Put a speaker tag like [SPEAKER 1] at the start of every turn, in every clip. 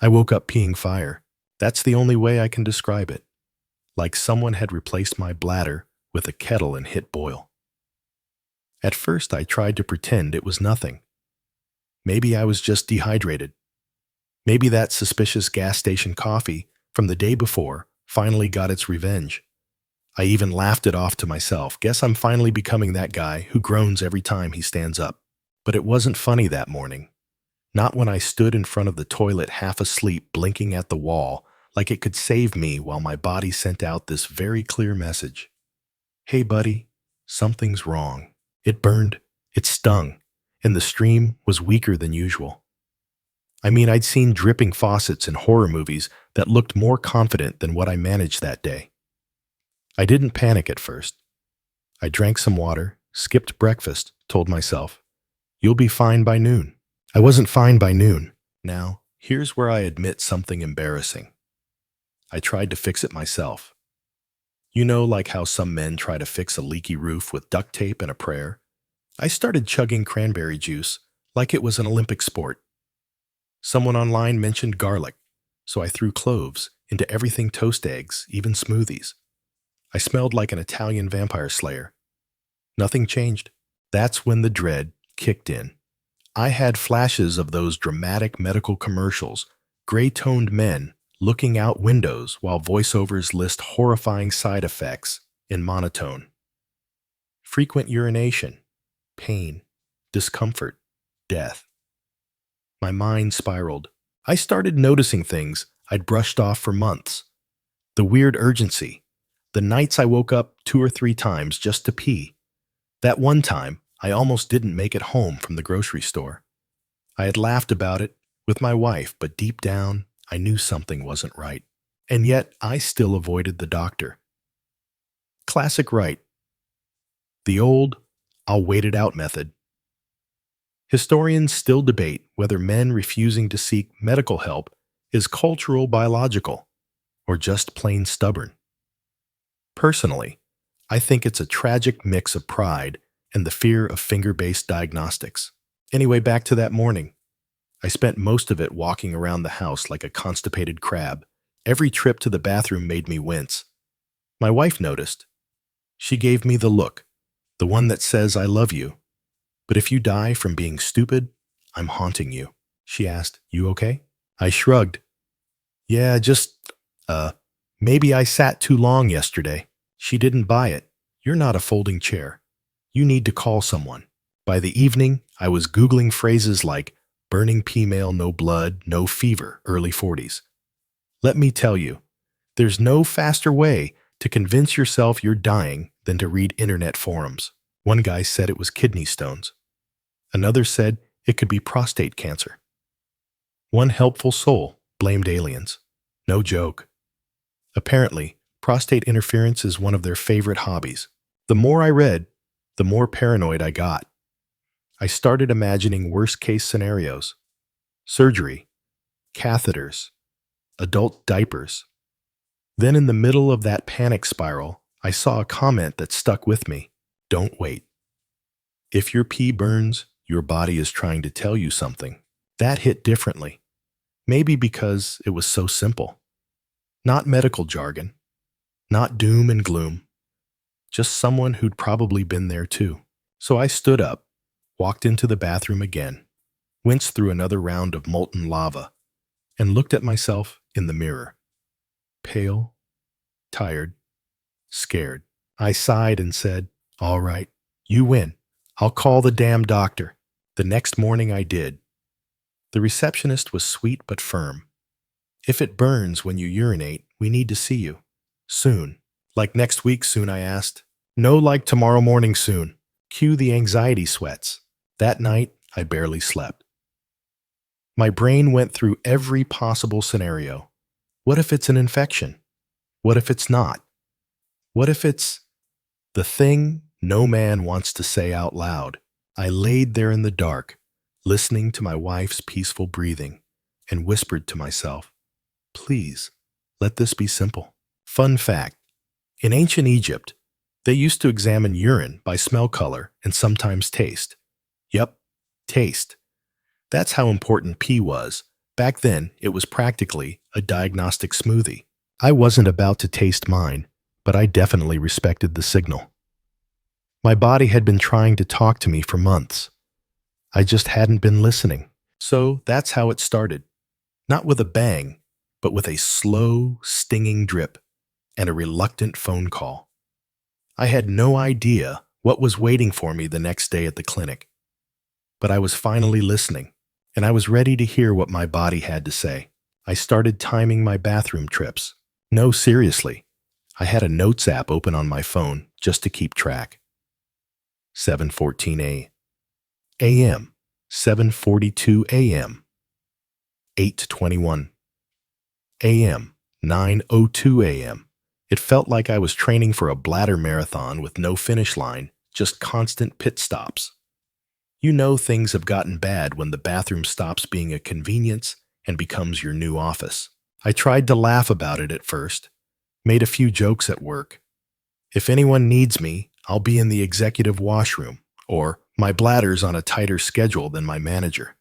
[SPEAKER 1] I woke up peeing fire. That's the only way I can describe it. Like someone had replaced my bladder with a kettle and hit boil. At first, I tried to pretend it was nothing. Maybe I was just dehydrated. Maybe that suspicious gas station coffee from the day before finally got its revenge. I even laughed it off to myself. Guess I'm finally becoming that guy who groans every time he stands up. But it wasn't funny that morning. Not when I stood in front of the toilet half asleep, blinking at the wall like it could save me while my body sent out this very clear message. Hey buddy, something's wrong. It burned, it stung, and the stream was weaker than usual. I mean, I'd seen dripping faucets in horror movies that looked more confident than what I managed that day. I didn't panic at first. I drank some water, skipped breakfast, told myself, you'll be fine by noon. I wasn't fine by noon. Now, here's where I admit something embarrassing. I tried to fix it myself. You know, like how some men try to fix a leaky roof with duct tape and a prayer? I started chugging cranberry juice like it was an Olympic sport. Someone online mentioned garlic, so I threw cloves into everything: toast eggs, even smoothies. I smelled like an Italian vampire slayer. Nothing changed. That's when the dread kicked in. I had flashes of those dramatic medical commercials, gray-toned men looking out windows while voiceovers list horrifying side effects in monotone. Frequent urination, pain, discomfort, death. My mind spiraled. I started noticing things I'd brushed off for months. The weird urgency. The nights I woke up 2 or 3 times just to pee. That one time, I almost didn't make it home from the grocery store. I had laughed about it with my wife, but deep down, I knew something wasn't right. And yet, I still avoided the doctor. Classic right. The old, I'll wait it out method. Historians still debate whether men refusing to seek medical help is cultural biological or just plain stubborn. Personally, I think it's a tragic mix of pride and the fear of finger-based diagnostics. Anyway, back to that morning. I spent most of it walking around the house like a constipated crab. Every trip to the bathroom made me wince. My wife noticed. She gave me the look, the one that says I love you, but if you die from being stupid, I'm haunting you. She asked, you okay? I shrugged. Yeah, maybe I sat too long yesterday. She didn't buy it. You're not a folding chair. You need to call someone. By the evening, I was Googling phrases like burning female, no blood, no fever, early 40s. Let me tell you, there's no faster way to convince yourself you're dying than to read internet forums. One guy said it was kidney stones. Another said it could be prostate cancer. One helpful soul blamed aliens. No joke. Apparently, prostate interference is one of their favorite hobbies. The more I read, the more paranoid I got. I started imagining worst-case scenarios. Surgery, catheters, adult diapers. Then in the middle of that panic spiral, I saw a comment that stuck with me. Don't wait. If your pee burns, your body is trying to tell you something. That hit differently. Maybe because it was so simple. Not medical jargon. Not doom and gloom. Just someone who'd probably been there too. So I stood up, walked into the bathroom again, winced through another round of molten lava, and looked at myself in the mirror. Pale, tired, scared. I sighed and said, all right, you win. I'll call the damn doctor. The next morning I did. The receptionist was sweet but firm. If it burns when you urinate, we need to see you. Soon. Like next week soon, I asked. No, like tomorrow morning soon. Cue the anxiety sweats. That night, I barely slept. My brain went through every possible scenario. What if it's an infection? What if it's not? What if it's the thing no man wants to say out loud? I laid there in the dark, listening to my wife's peaceful breathing, and whispered to myself, please, let this be simple. Fun fact, in ancient Egypt, they used to examine urine by smell color and sometimes taste. Yep, taste. That's how important pee was Back then, it was practically a diagnostic smoothie. I wasn't about to taste mine, but I definitely respected the signal. My body had been trying to talk to me for months. I just hadn't been listening. So that's how it started. Not with a bang, but with a slow, stinging drip and a reluctant phone call. I had no idea what was waiting for me the next day at the clinic. But I was finally listening, and I was ready to hear what my body had to say. I started timing my bathroom trips. No, seriously. I had a notes app open on my phone just to keep track. 7:14 a.m., 7:42 a.m., 8:21 a.m., 9:02 a.m. It felt like I was training for a bladder marathon with no finish line, just constant pit stops. You know things have gotten bad when the bathroom stops being a convenience and becomes your new office. I tried to laugh about it at first, made a few jokes at work. If anyone needs me, I'll be in the executive washroom, or my bladder's on a tighter schedule than my manager.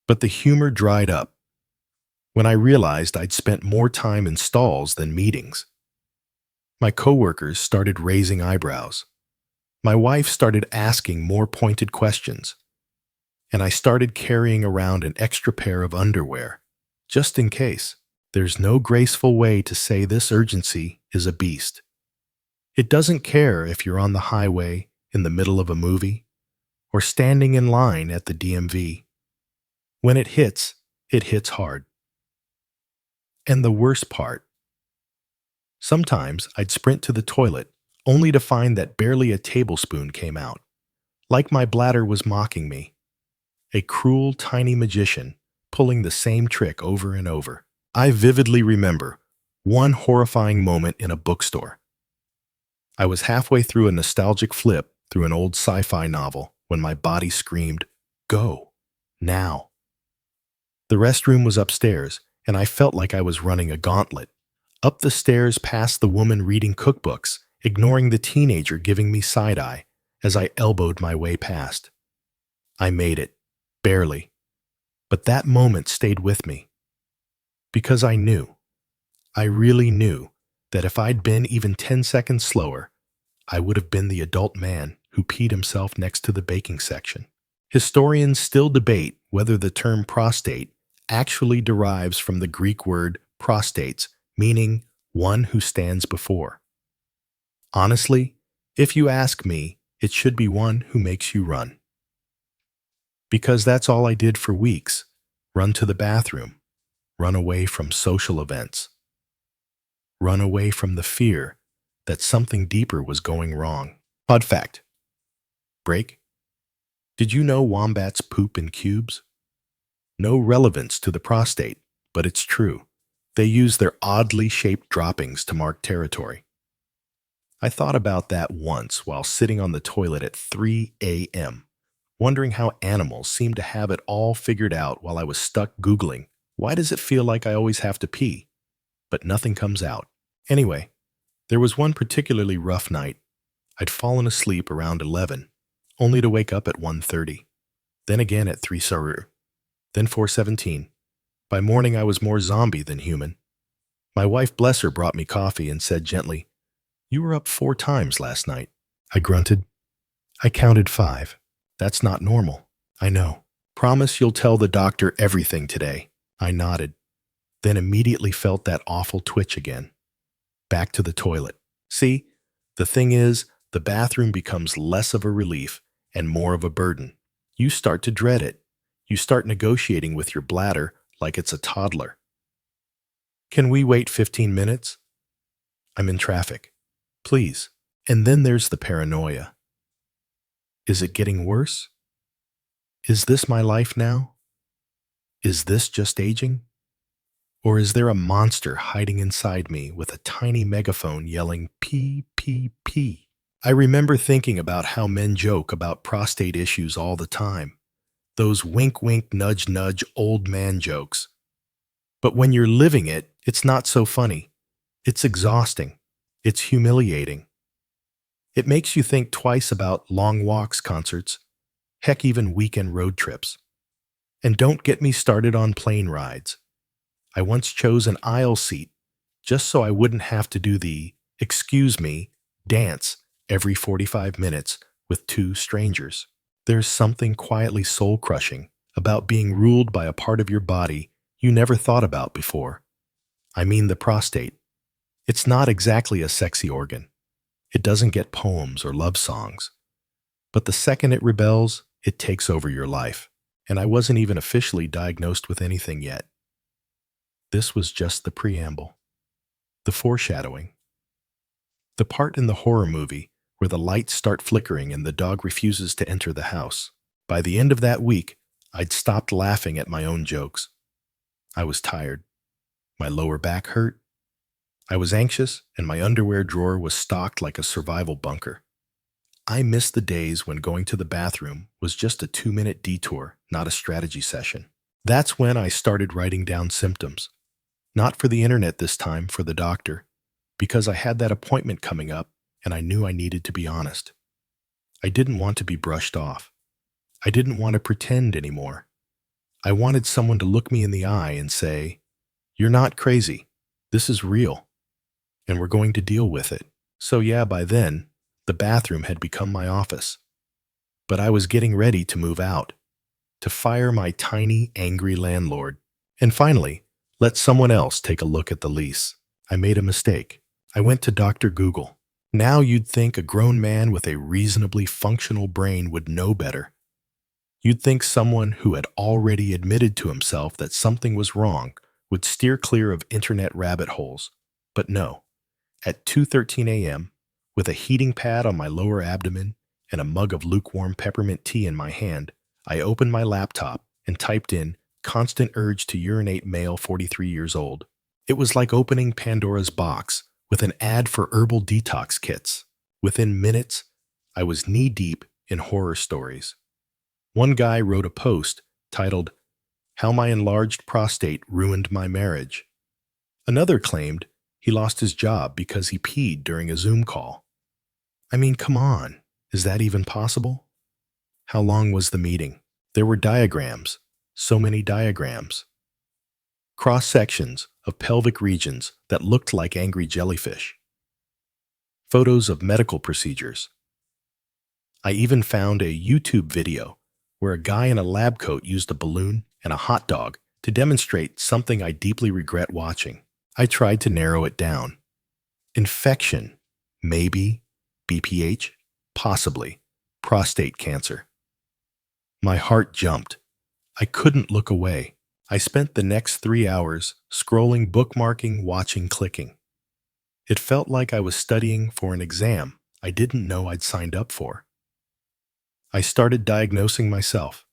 [SPEAKER 1] But the humor dried up when I realized I'd spent more time in stalls than meetings. My coworkers started raising eyebrows. My wife started asking more pointed questions, and I started carrying around an extra pair of underwear, just in case. There's no graceful way to say this urgency is a beast. It doesn't care if you're on the highway in the middle of a movie or standing in line at the DMV. When it hits hard. And the worst part, sometimes I'd sprint to the toilet only to find that barely a tablespoon came out, like my bladder was mocking me. A cruel, tiny magician pulling the same trick over and over. I vividly remember one horrifying moment in a bookstore. I was halfway through a nostalgic flip through an old sci-fi novel when my body screamed, "Go, now." The restroom was upstairs, and I felt like I was running a gauntlet. Up the stairs past the woman reading cookbooks, ignoring the teenager giving me side-eye as I elbowed my way past. I made it, barely. But that moment stayed with me. Because I really knew, that if I'd been even 10 seconds slower, I would have been the adult man who peed himself next to the baking section. Historians still debate whether the term prostate actually derives from the Greek word prostates, meaning one who stands before. Honestly, if you ask me, it should be one who makes you run. Because that's all I did for weeks. Run to the bathroom. Run away from social events. Run away from the fear that something deeper was going wrong. Odd fact. Break. Did you know wombats poop in cubes? No relevance to the prostate, but it's true. They use their oddly shaped droppings to mark territory. I thought about that once while sitting on the toilet at 3 a.m., wondering how animals seem to have it all figured out while I was stuck Googling, why does it feel like I always have to pee? But nothing comes out. Anyway, there was one particularly rough night. I'd fallen asleep around 11, only to wake up at 1:30, then again at 3 Saru, then 4:17. By morning I was more zombie than human. My wife, bless her, brought me coffee and said gently, "You were up 4 times last night." I grunted. "I counted 5. That's not normal." "I know. Promise you'll tell the doctor everything today." I nodded, then immediately felt that awful twitch again. Back to the toilet. See, the thing is, the bathroom becomes less of a relief and more of a burden. You start to dread it. You start negotiating with your bladder like it's a toddler. "Can we wait 15 minutes? I'm in traffic. Please." And then there's the paranoia. Is it getting worse? Is this my life now? Is this just aging? Or is there a monster hiding inside me with a tiny megaphone yelling pee, pee, pee? I remember thinking about how men joke about prostate issues all the time. Those wink, wink, nudge, nudge old man jokes. But when you're living it, it's not so funny. It's exhausting. It's humiliating. It makes you think twice about long walks, concerts, heck, even weekend road trips. And don't get me started on plane rides. I once chose an aisle seat just so I wouldn't have to do the "excuse me" dance every 45 minutes with two strangers. There's something quietly soul-crushing about being ruled by a part of your body you never thought about before. I mean the prostate. It's not exactly a sexy organ. It doesn't get poems or love songs. But the second it rebels, it takes over your life. And I wasn't even officially diagnosed with anything yet. This was just the preamble, the foreshadowing. The part in the horror movie where the lights start flickering and the dog refuses to enter the house. By the end of that week, I'd stopped laughing at my own jokes. I was tired. My lower back hurt. I was anxious, and my underwear drawer was stocked like a survival bunker. I missed the days when going to the bathroom was just a 2-minute detour, not a strategy session. That's when I started writing down symptoms. Not for the internet this time, for the doctor, because I had that appointment coming up and I knew I needed to be honest. I didn't want to be brushed off. I didn't want to pretend anymore. I wanted someone to look me in the eye and say, "You're not crazy. This is real. And we're going to deal with it." So yeah, by then, the bathroom had become my office. But I was getting ready to move out, to fire my tiny, angry landlord, and finally, let someone else take a look at the lease. I made a mistake. I went to Dr. Google. Now you'd think a grown man with a reasonably functional brain would know better. You'd think someone who had already admitted to himself that something was wrong would steer clear of internet rabbit holes. But no. At 2:13 a.m., with a heating pad on my lower abdomen and a mug of lukewarm peppermint tea in my hand, I opened my laptop and typed in "constant urge to urinate male 43 years old." It was like opening Pandora's box with an ad for herbal detox kits. Within minutes, I was knee-deep in horror stories. One guy wrote a post titled, "How My Enlarged Prostate Ruined My Marriage." Another claimed he lost his job because he peed during a Zoom call. I mean, come on, is that even possible? How long was the meeting? There were diagrams, so many diagrams. Cross-sections of pelvic regions that looked like angry jellyfish. Photos of medical procedures. I even found a YouTube video where a guy in a lab coat used a balloon and a hot dog to demonstrate something I deeply regret watching. I tried to narrow it down. Infection, maybe. BPH, possibly. Prostate cancer. My heart jumped. I couldn't look away. I spent the next 3 hours scrolling, bookmarking, watching, clicking. It felt like I was studying for an exam I didn't know I'd signed up for. I started diagnosing myself.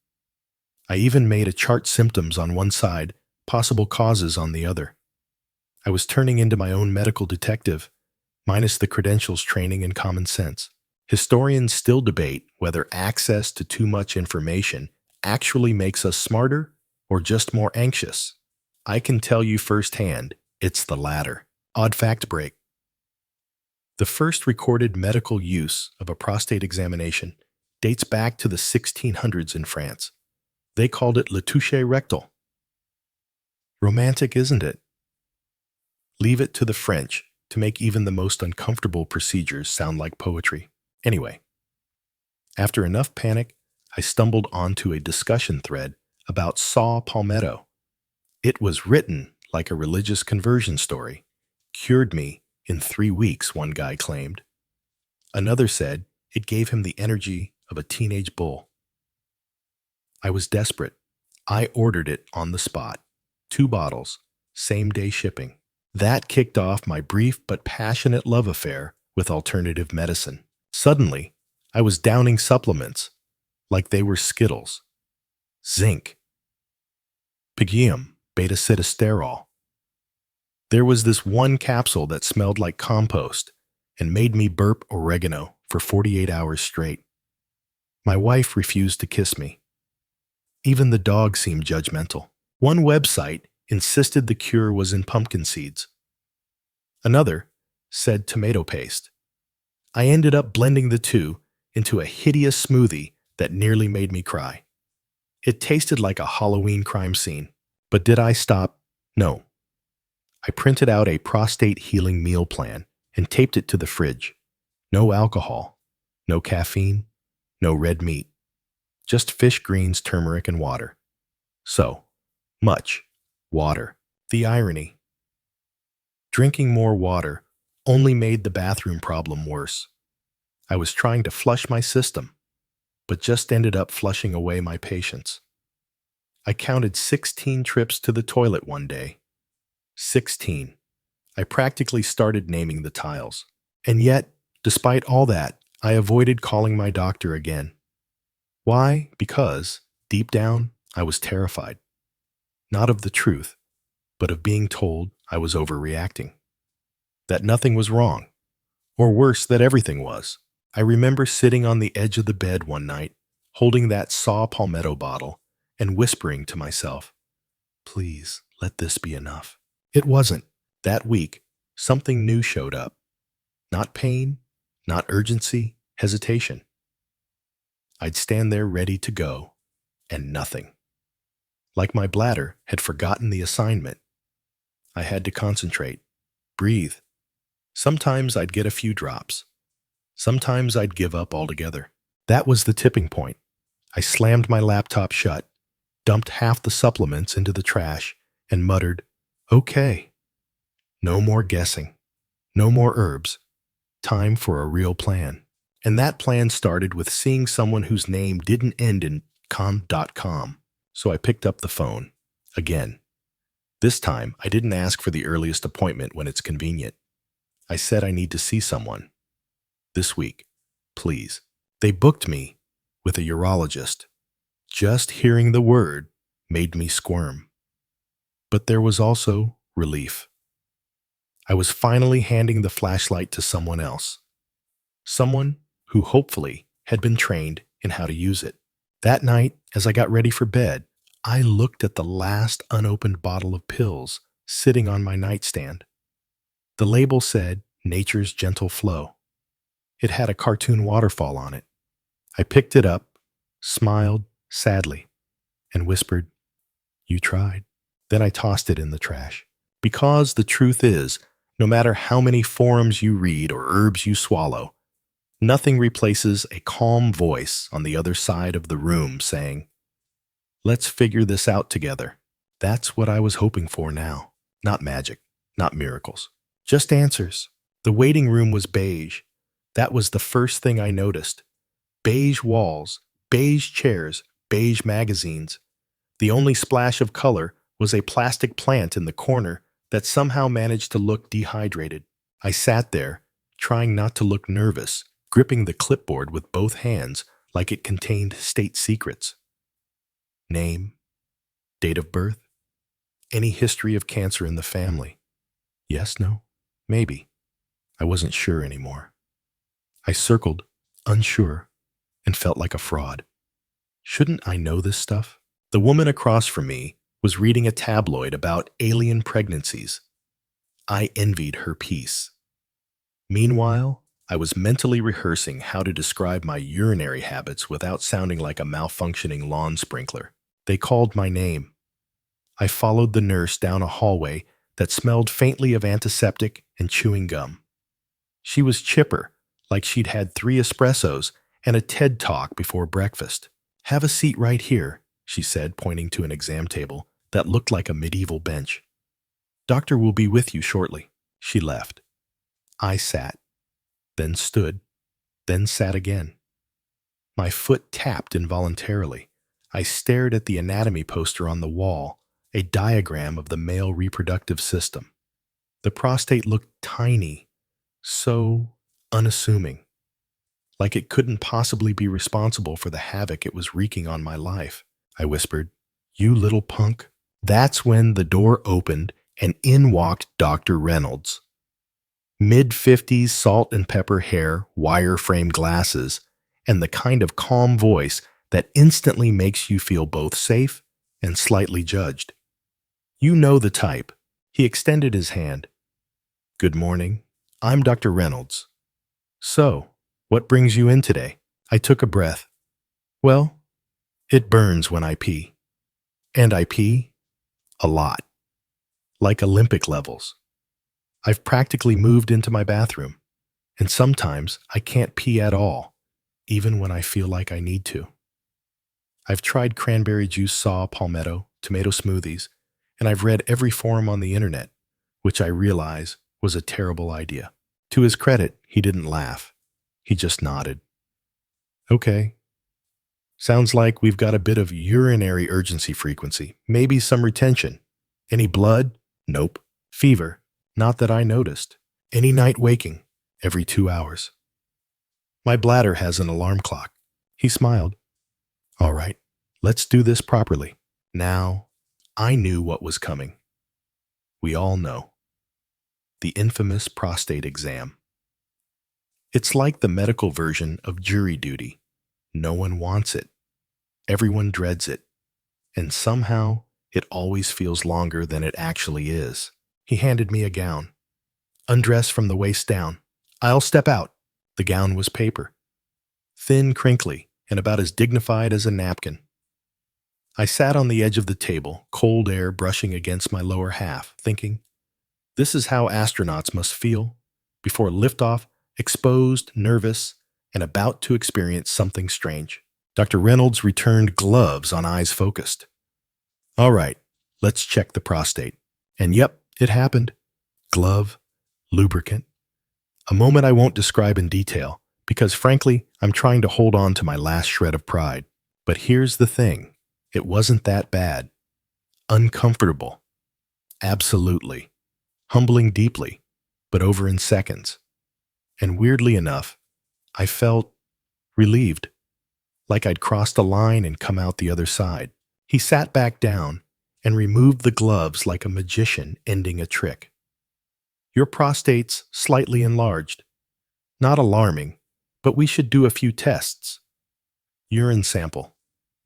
[SPEAKER 1] I even made a chart: symptoms on one side, possible causes on the other. I was turning into my own medical detective, minus the credentials, training, and common sense. Historians still debate whether access to too much information actually makes us smarter or just more anxious. I can tell you firsthand, it's the latter. Odd fact break. The first recorded medical use of a prostate examination dates back to the 1600s in France. They called it le toucher rectal. Romantic, isn't it? Leave it to the French to make even the most uncomfortable procedures sound like poetry. Anyway, after enough panic, I stumbled onto a discussion thread about saw palmetto. It was written like a religious conversion story. Cured me in 3 weeks, one guy claimed. Another said it gave him the energy of a teenage bull. I was desperate. I ordered it on the spot. 2 bottles, same-day shipping. That kicked off my brief but passionate love affair with alternative medicine. Suddenly, I was downing supplements like they were Skittles. Zinc, pygium, beta-sitosterol. There was this one capsule that smelled like compost and made me burp oregano for 48 hours straight. My wife refused to kiss me. Even the dog seemed judgmental. One website insisted the cure was in pumpkin seeds. Another said tomato paste. I ended up blending the two into a hideous smoothie that nearly made me cry. It tasted like a Halloween crime scene. But did I stop? No. I printed out a prostate healing meal plan and taped it to the fridge. No alcohol, no caffeine, no red meat, just fish greens, turmeric, and water. So, much water. The irony. Drinking more water only made the bathroom problem worse. I was trying to flush my system, but just ended up flushing away my patience. I counted 16 trips to the toilet one day. 16. I practically started naming the tiles. And yet, despite all that, I avoided calling my doctor again. Why? Because, deep down, I was terrified. Not of the truth, but of being told I was overreacting. That nothing was wrong. Or worse, that everything was. I remember sitting on the edge of the bed one night, holding that saw palmetto bottle, and whispering to myself, "Please, let this be enough." It wasn't. That week, something new showed up. Not pain, not urgency, hesitation. I'd stand there ready to go, and nothing. Like my bladder had forgotten the assignment. I had to concentrate, breathe. Sometimes I'd get a few drops. Sometimes I'd give up altogether. That was the tipping point. I slammed my laptop shut, dumped half the supplements into the trash, and muttered, "Okay. No more guessing. No more herbs. Time for a real plan." And that plan started with seeing someone whose name didn't end in com.com. So I picked up the phone. Again. This time, I didn't ask for the earliest appointment when it's convenient. I said I need to see someone. This week. Please. They booked me with a urologist. Just hearing the word made me squirm. But there was also relief. I was finally handing the flashlight to someone else. Someone who hopefully had been trained in how to use it. That night, as I got ready for bed, I looked at the last unopened bottle of pills sitting on my nightstand. The label said, "Nature's Gentle Flow." It had a cartoon waterfall on it. I picked it up, smiled sadly, and whispered, "You tried." Then I tossed it in the trash. Because the truth is, no matter how many forums you read or herbs you swallow, nothing replaces a calm voice on the other side of the room saying, "Let's figure this out together." That's what I was hoping for now. Not magic, not miracles, just answers. The waiting room was beige. That was the first thing I noticed. Beige walls, beige chairs, beige magazines. The only splash of color was a plastic plant in the corner that somehow managed to look dehydrated. I sat there, trying not to look nervous, gripping the clipboard with both hands like it contained state secrets. Name, date of birth, any history of cancer in the family. Yes, no, maybe. I wasn't sure anymore. I circled, unsure, and felt like a fraud. Shouldn't I know this stuff? The woman across from me was reading a tabloid about alien pregnancies. I envied her peace. Meanwhile, I was mentally rehearsing how to describe my urinary habits without sounding like a malfunctioning lawn sprinkler. They called my name. I followed the nurse down a hallway that smelled faintly of antiseptic and chewing gum. She was chipper, like she'd had 3 espressos and a TED Talk before breakfast. "Have a seat right here," she said, pointing to an exam table that looked like a medieval bench. "Doctor will be with you shortly." She left. I sat, then stood, then sat again. My foot tapped involuntarily. I stared at the anatomy poster on the wall, a diagram of the male reproductive system. The prostate looked tiny, so unassuming, like it couldn't possibly be responsible for the havoc it was wreaking on my life. I whispered, "You little punk." That's when the door opened and in walked Dr. Reynolds. Mid-50s salt and pepper hair, wire-frame glasses, and the kind of calm voice that instantly makes you feel both safe and slightly judged. You know the type. He extended his hand. "Good morning. I'm Dr. Reynolds. So, what brings you in today?" I took a breath. "Well, It burns when I pee. And I pee a lot, like Olympic levels. I've practically moved into my bathroom, and sometimes I can't pee at all, even when I feel like I need to. I've tried cranberry juice saw, palmetto, tomato smoothies, and I've read every forum on the internet, which I realize was a terrible idea. To his credit, he didn't laugh. He just nodded. Okay. Sounds like we've got a bit of urinary urgency frequency, maybe some retention. Any blood? Nope. Fever? Not that I noticed. Any night waking? Every 2 hours. My bladder has an alarm clock. He smiled. All right, let's do this properly. Now, I knew what was coming. We all know. The infamous prostate exam. It's like the medical version of jury duty. No one wants it. Everyone dreads it. And somehow, it always feels longer than it actually is. He handed me a gown. Undress from the waist down. I'll step out. The gown was paper. Thin, crinkly, and about as dignified as a napkin. I sat on the edge of the table, cold air brushing against my lower half, thinking, this is how astronauts must feel before liftoff, exposed, nervous, and about to experience something strange. Dr. Reynolds returned gloves on eyes focused. All right, let's check the prostate. And yep, it happened. Glove, lubricant. A moment I won't describe in detail, because frankly, I'm trying to hold on to my last shred of pride. But here's the thing. It wasn't that bad. Uncomfortable. Absolutely. Humbling deeply, but over in seconds. And weirdly enough, I felt relieved, like I'd crossed a line and come out the other side. He sat back down and removed the gloves like a magician ending a trick. Your prostate's slightly enlarged. Not alarming, but we should do a few tests. Urine sample,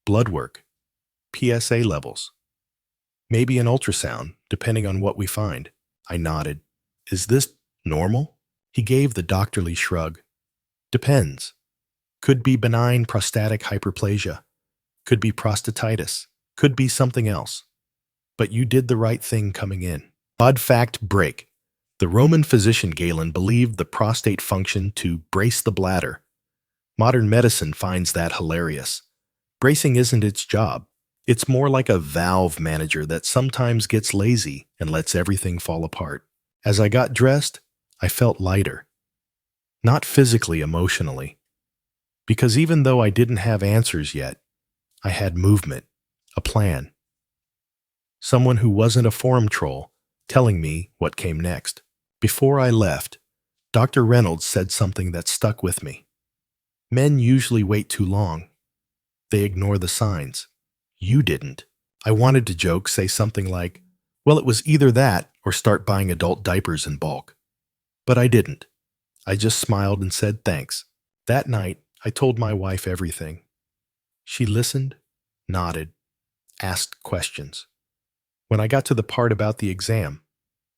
[SPEAKER 1] blood work, PSA levels. Maybe an ultrasound, depending on what we find. I nodded. Is this normal? He gave the doctorly shrug. Depends. Could be benign prostatic hyperplasia. Could be prostatitis. Could be something else. But you did the right thing coming in. Odd fact break. The Roman physician Galen believed the prostate functioned to brace the bladder. Modern medicine finds that hilarious. Bracing isn't its job. It's more like a valve manager that sometimes gets lazy and lets everything fall apart. As I got dressed, I felt lighter. Not physically, emotionally. Because even though I didn't have answers yet, I had movement, a plan. Someone who wasn't a forum troll telling me what came next. Before I left, Dr. Reynolds said something that stuck with me. Men usually wait too long. They ignore the signs. You didn't. I wanted to joke, say something like, well, it was either that or start buying adult diapers in bulk. But I didn't. I just smiled and said thanks. That night, I told my wife everything. She listened, nodded, asked questions. When I got to the part about the exam,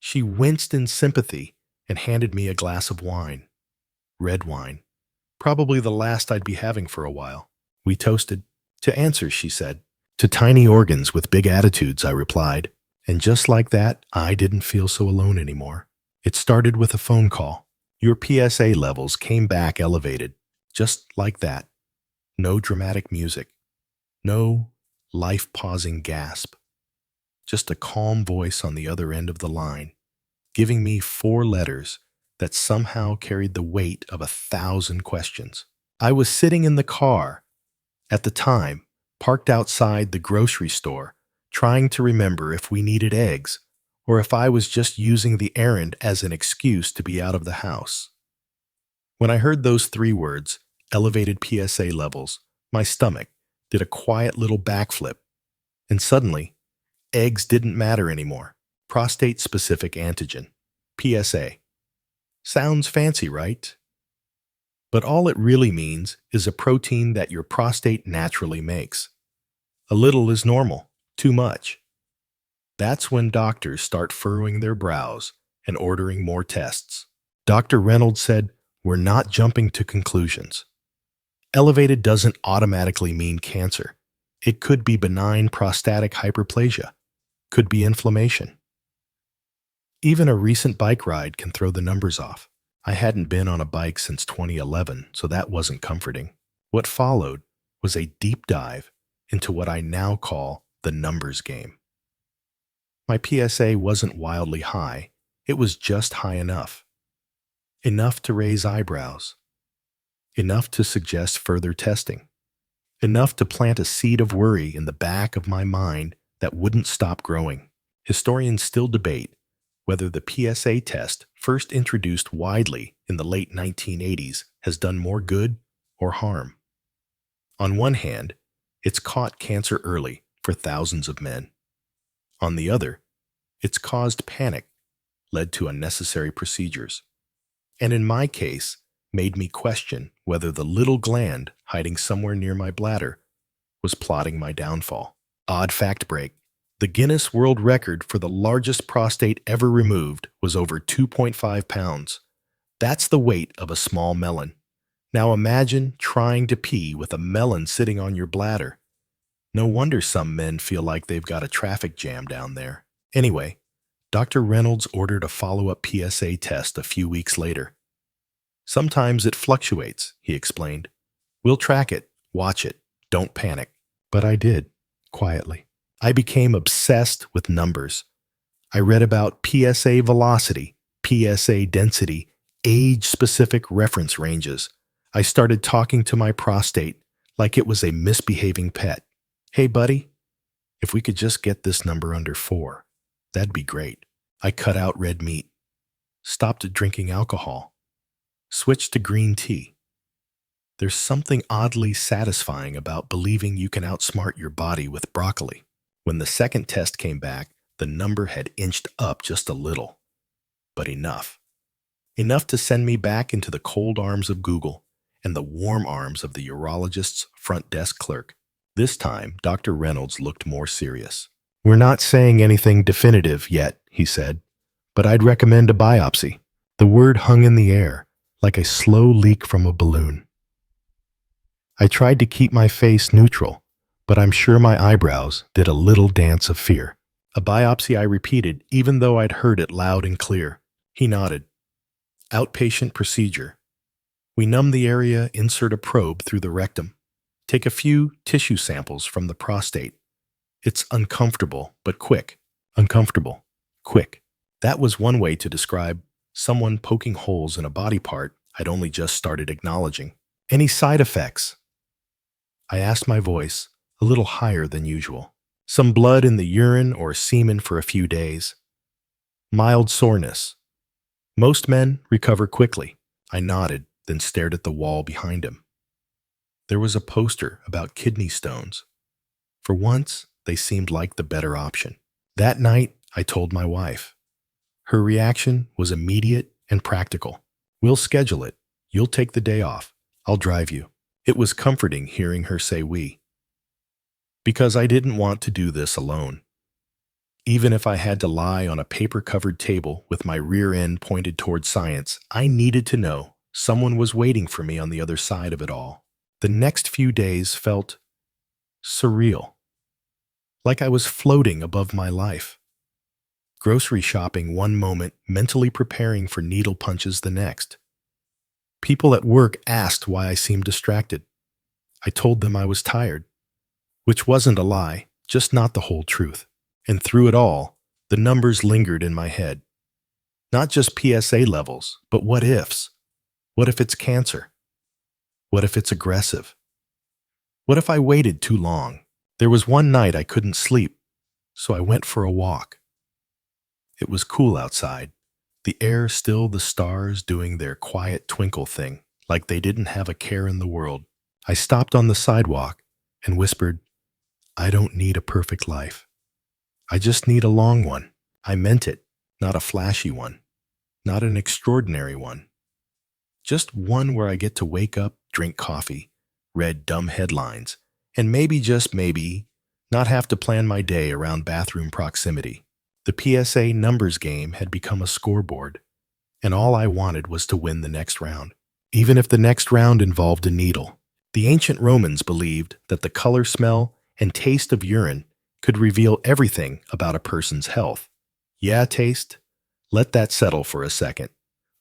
[SPEAKER 1] she winced in sympathy and handed me a glass of wine. Red wine. Probably the last I'd be having for a while. We toasted. To answers, she said. To tiny organs with big attitudes, I replied. And just like that, I didn't feel so alone anymore. It started with a phone call. Your PSA levels came back elevated. Just like that. No dramatic music. No life-pausing gasp. Just a calm voice on the other end of the line, giving me 4 letters that somehow carried the weight of 1,000 questions. I was sitting in the car, at the time, parked outside the grocery store, trying to remember if we needed eggs or if I was just using the errand as an excuse to be out of the house. When I heard those 3 words, elevated PSA levels, my stomach did a quiet little backflip, and suddenly, eggs didn't matter anymore. Prostate-specific antigen, PSA. Sounds fancy, right? But all it really means is a protein that your prostate naturally makes. A little is normal, too much. That's when doctors start furrowing their brows and ordering more tests. Dr. Reynolds said, we're not jumping to conclusions. Elevated doesn't automatically mean cancer. It could be benign prostatic hyperplasia, could be inflammation. Even a recent bike ride can throw the numbers off. I hadn't been on a bike since 2011, so that wasn't comforting. What followed was a deep dive into what I now call the numbers game. My PSA wasn't wildly high, it was just high enough. Enough to raise eyebrows. Enough to suggest further testing. Enough to plant a seed of worry in the back of my mind that wouldn't stop growing. Historians still debate whether the PSA test, first introduced widely in the late 1980s, has done more good or harm. On one hand, it's caught cancer early for thousands of men. On the other, it's caused panic, led to unnecessary procedures, and in my case, made me question whether the little gland hiding somewhere near my bladder was plotting my downfall. Odd fact break. The Guinness World Record for the largest prostate ever removed was over 2.5 pounds. That's the weight of a small melon. Now imagine trying to pee with a melon sitting on your bladder. No wonder some men feel like they've got a traffic jam down there. Anyway, Dr. Reynolds ordered a follow-up PSA test a few weeks later. Sometimes it fluctuates, he explained. We'll track it, watch it, don't panic. But I did, quietly. I became obsessed with numbers. I read about PSA velocity, PSA density, age-specific reference ranges. I started talking to my prostate like it was a misbehaving pet. Hey, buddy, if we could just get this number under 4, that'd be great. I cut out red meat, stopped drinking alcohol, switched to green tea. There's something oddly satisfying about believing you can outsmart your body with broccoli. When the second test came back, the number had inched up just a little, but enough. Enough to send me back into the cold arms of Google and the warm arms of the urologist's front desk clerk. This time, Dr. Reynolds looked more serious. We're not saying anything definitive yet, he said, but I'd recommend a biopsy. The word hung in the air, like a slow leak from a balloon. I tried to keep my face neutral, but I'm sure my eyebrows did a little dance of fear. A biopsy, I repeated, even though I'd heard it loud and clear. He nodded. Outpatient procedure. We numb the area, insert a probe through the rectum, take a few tissue samples from the prostate. It's uncomfortable, but quick. Uncomfortable, quick. That was one way to describe someone poking holes in a body part I'd only just started acknowledging. Any side effects? I asked, my voice a little higher than usual. Some blood in the urine or semen for a few days. Mild soreness. Most men recover quickly. I nodded, then stared at the wall behind him. There was a poster about kidney stones. For once, they seemed like the better option. That night, I told my wife. Her reaction was immediate and practical. We'll schedule it. You'll take the day off. I'll drive you. It was comforting hearing her say we. Because I didn't want to do this alone. Even if I had to lie on a paper-covered table with my rear end pointed toward science, I needed to know someone was waiting for me on the other side of it all. The next few days felt surreal. Like I was floating above my life. Grocery shopping one moment, mentally preparing for needle punches the next. People at work asked why I seemed distracted. I told them I was tired, which wasn't a lie, just not the whole truth. And through it all, the numbers lingered in my head. Not just PSA levels, but what ifs. What if it's cancer? What if it's aggressive? What if I waited too long? There was one night I couldn't sleep, so I went for a walk. It was cool outside, the air still, the stars doing their quiet twinkle thing, like they didn't have a care in the world. I stopped on the sidewalk and whispered, I don't need a perfect life. I just need a long one. I meant it, not a flashy one, not an extraordinary one. Just one where I get to wake up, drink coffee, read dumb headlines, and maybe, just maybe, not have to plan my day around bathroom proximity. The PSA numbers game had become a scoreboard, and all I wanted was to win the next round, even if the next round involved a needle. The ancient Romans believed that the color, smell, and taste of urine could reveal everything about a person's health. Yeah, taste? Let that settle for a second.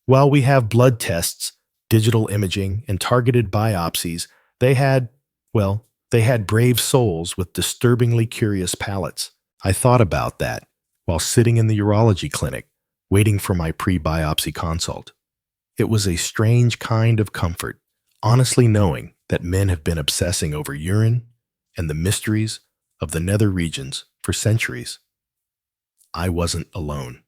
[SPEAKER 1] While we have blood tests, digital imaging, and targeted biopsies, they had, well, they had brave souls with disturbingly curious palates. I thought about that while sitting in the urology clinic, waiting for my pre-biopsy consult. It was a strange kind of comfort, honestly knowing that men have been obsessing over urine and the mysteries of the nether regions for centuries. I wasn't alone,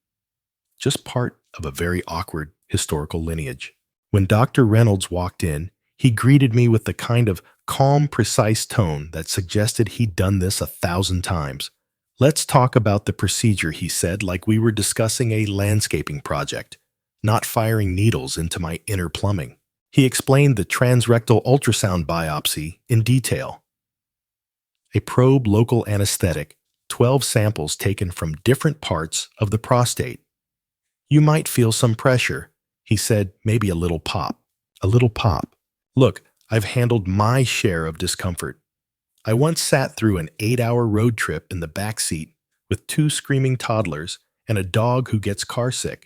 [SPEAKER 1] just part of a very awkward historical lineage. When Dr. Reynolds walked in, he greeted me with the kind of calm, precise tone that suggested he'd done this 1,000 times. Let's talk about the procedure, he said, like we were discussing a landscaping project, not firing needles into my inner plumbing. He explained the transrectal ultrasound biopsy in detail. A probe local anesthetic, 12 samples taken from different parts of the prostate. You might feel some pressure, he said, maybe a little pop. A little pop. Look, I've handled my share of discomfort. I once sat through an 8-hour road trip in the back seat with 2 screaming toddlers and a dog who gets carsick.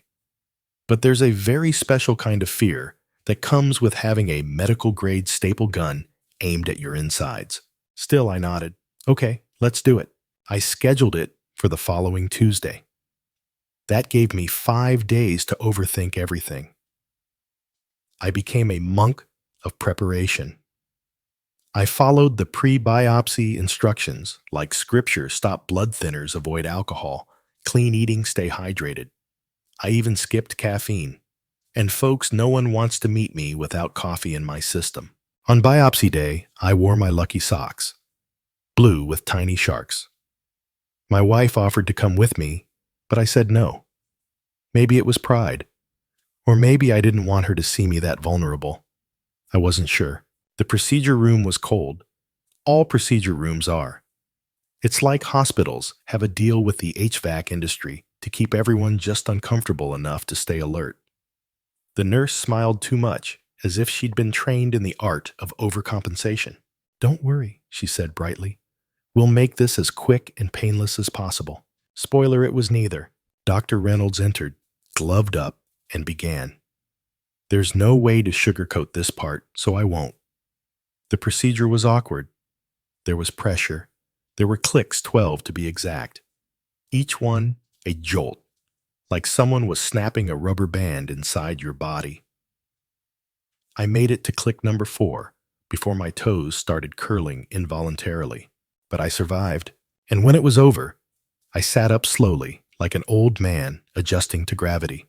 [SPEAKER 1] But there's a very special kind of fear that comes with having a medical-grade staple gun aimed at your insides. Still, I nodded. Okay, let's do it. I scheduled it for the following Tuesday. That gave me 5 days to overthink everything. I became a monk of preparation. I followed the pre-biopsy instructions like scripture, stop blood thinners, avoid alcohol, clean eating, stay hydrated. I even skipped caffeine. And folks, no one wants to meet me without coffee in my system. On biopsy day, I wore my lucky socks, blue with tiny sharks. My wife offered to come with me, but I said no. Maybe it was pride, or maybe I didn't want her to see me that vulnerable. I wasn't sure. The procedure room was cold. All procedure rooms are. It's like hospitals have a deal with the HVAC industry to keep everyone just uncomfortable enough to stay alert. The nurse smiled too much, as if she'd been trained in the art of overcompensation. Don't worry, she said brightly. We'll make this as quick and painless as possible. Spoiler, it was neither. Dr. Reynolds entered, gloved up, and began. There's no way to sugarcoat this part, so I won't. The procedure was awkward. There was pressure. There were clicks, 12 to be exact. Each one a jolt, like someone was snapping a rubber band inside your body. I made it to click number 4 before my toes started curling involuntarily. But I survived, and when it was over, I sat up slowly, like an old man adjusting to gravity.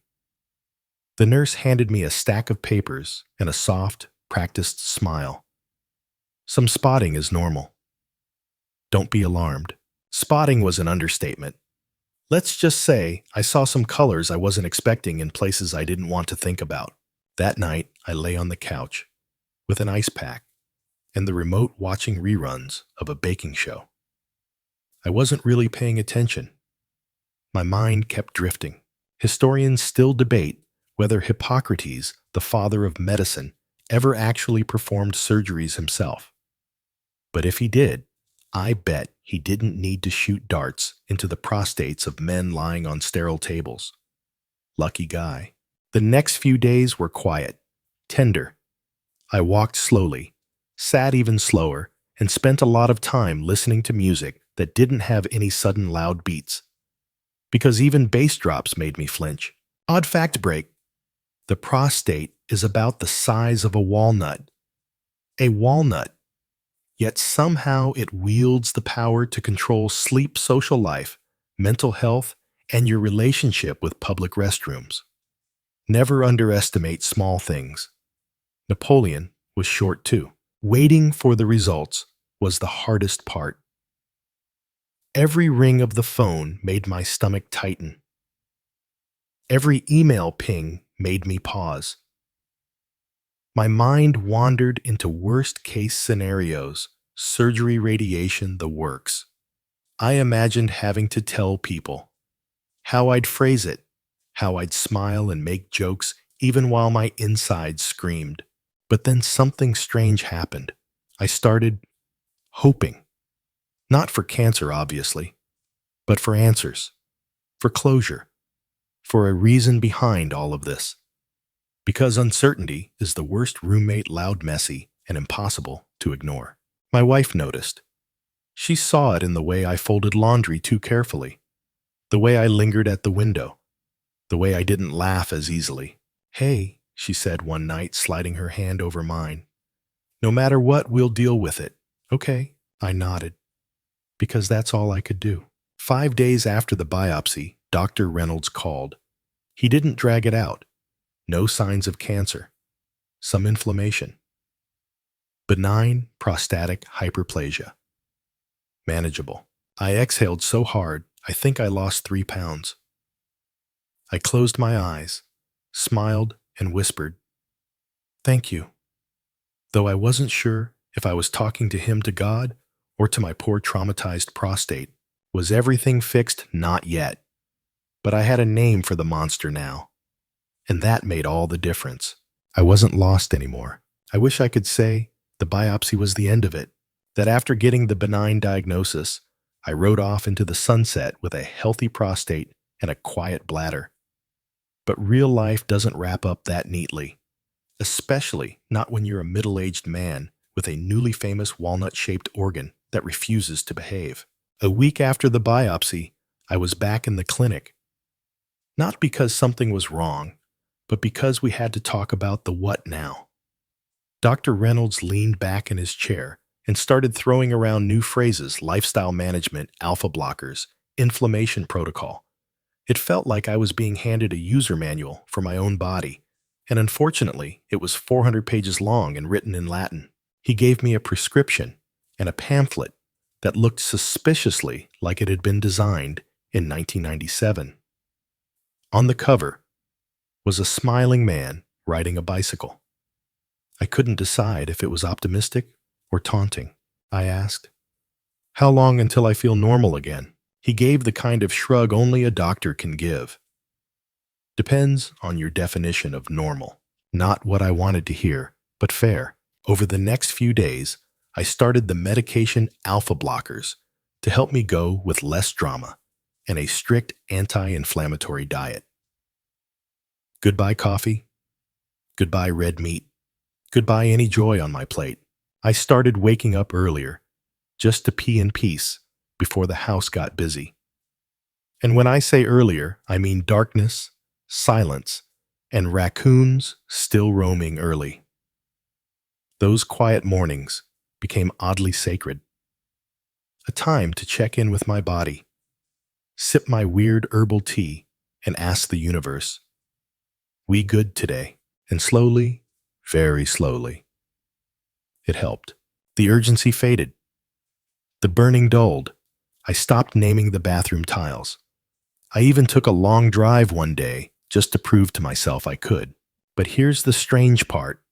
[SPEAKER 1] The nurse handed me a stack of papers and a soft, practiced smile. Some spotting is normal. Don't be alarmed. Spotting was an understatement. Let's just say I saw some colors I wasn't expecting in places I didn't want to think about. That night, I lay on the couch with an ice pack and the remote watching reruns of a baking show. I wasn't really paying attention. My mind kept drifting. Historians still debate whether Hippocrates, the father of medicine, ever actually performed surgeries himself. But if he did, I bet he didn't need to shoot darts into the prostates of men lying on sterile tables. Lucky guy. The next few days were quiet, tender. I walked slowly, sat even slower, and spent a lot of time listening to music that didn't have any sudden loud beats. Because even bass drops made me flinch. Odd fact break. The prostate is about the size of a walnut. A walnut. Yet somehow it wields the power to control sleep, social life, mental health, and your relationship with public restrooms. Never underestimate small things. Napoleon was short too. Waiting for the results was the hardest part. Every ring of the phone made my stomach tighten. Every email ping made me pause. My mind wandered into worst-case scenarios, surgery, radiation, the works. I imagined having to tell people how I'd phrase it, how I'd smile and make jokes even while my insides screamed. But then something strange happened. I started hoping. Not for cancer, obviously, but for answers, for closure, for a reason behind all of this. Because uncertainty is the worst roommate, loud, messy, and impossible to ignore. My wife noticed. She saw it in the way I folded laundry too carefully, the way I lingered at the window, the way I didn't laugh as easily. "Hey," she said one night, sliding her hand over mine. "No matter what, we'll deal with it." "Okay," I nodded, because that's all I could do. 5 days after the biopsy, Dr. Reynolds called. He didn't drag it out. No signs of cancer. Some inflammation. Benign prostatic hyperplasia. Manageable. I exhaled so hard, I think I lost 3 pounds. I closed my eyes, smiled, and whispered, "Thank you," though I wasn't sure if I was talking to him, to God, or to my poor traumatized prostate. Was everything fixed? Not yet. But I had a name for the monster now, and that made all the difference. I wasn't lost anymore. I wish I could say the biopsy was the end of it, that after getting the benign diagnosis, I rode off into the sunset with a healthy prostate and a quiet bladder. But real life doesn't wrap up that neatly, especially not when you're a middle-aged man with a newly famous walnut-shaped organ that refuses to behave. A week after the biopsy, I was back in the clinic. Not because something was wrong, but because we had to talk about the what now. Dr. Reynolds leaned back in his chair and started throwing around new phrases: lifestyle management, alpha blockers, inflammation protocol. It felt like I was being handed a user manual for my own body, and unfortunately, it was 400 pages long and written in Latin. He gave me a prescription and a pamphlet that looked suspiciously like it had been designed in 1997. On the cover was a smiling man riding a bicycle. I couldn't decide if it was optimistic or taunting. I asked, "How long until I feel normal again?" He gave the kind of shrug only a doctor can give. "Depends on your definition of normal." Not what I wanted to hear, but fair. Over the next few days, I started the medication alpha blockers to help me go with less drama and a strict anti-inflammatory diet. Goodbye coffee. Goodbye red meat. Goodbye any joy on my plate. I started waking up earlier, just to pee in peace before the house got busy. And when I say earlier, I mean darkness, silence, and raccoons still roaming early. Those quiet mornings became oddly sacred. A time to check in with my body, sip my weird herbal tea, and ask the universe, "We good today?" And slowly, very slowly, it helped. The urgency faded. The burning dulled. I stopped naming the bathroom tiles. I even took a long drive one day just to prove to myself I could. But here's the strange part.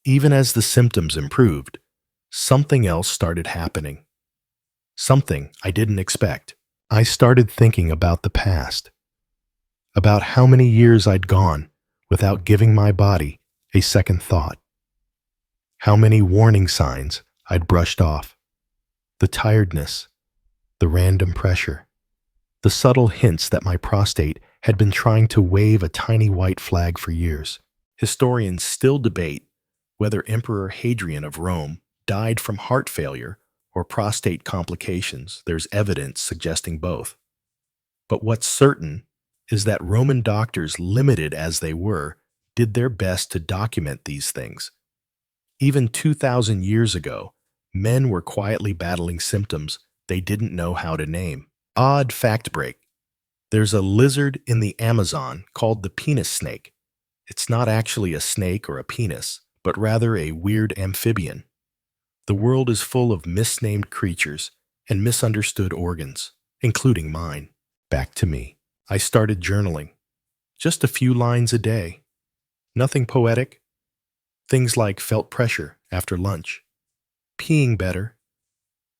[SPEAKER 1] Even as the symptoms improved, something else started happening. Something I didn't expect. I started thinking about the past, about how many years I'd gone without giving my body a second thought, how many warning signs I'd brushed off, the tiredness, the random pressure, the subtle hints that my prostate had been trying to wave a tiny white flag for years. Historians still debate whether Emperor Hadrian of Rome died from heart failure or prostate complications. There's evidence suggesting both. But what's certain is that Roman doctors, limited as they were, did their best to document these things. Even 2,000 years ago, men were quietly battling symptoms they didn't know how to name. Odd fact break. There's a lizard in the Amazon called the penis snake. It's not actually a snake or a penis, but rather a weird amphibian. The world is full of misnamed creatures and misunderstood organs, including mine. Back to me. I started journaling. Just a few lines a day. Nothing poetic. Things like felt pressure after lunch, peeing better,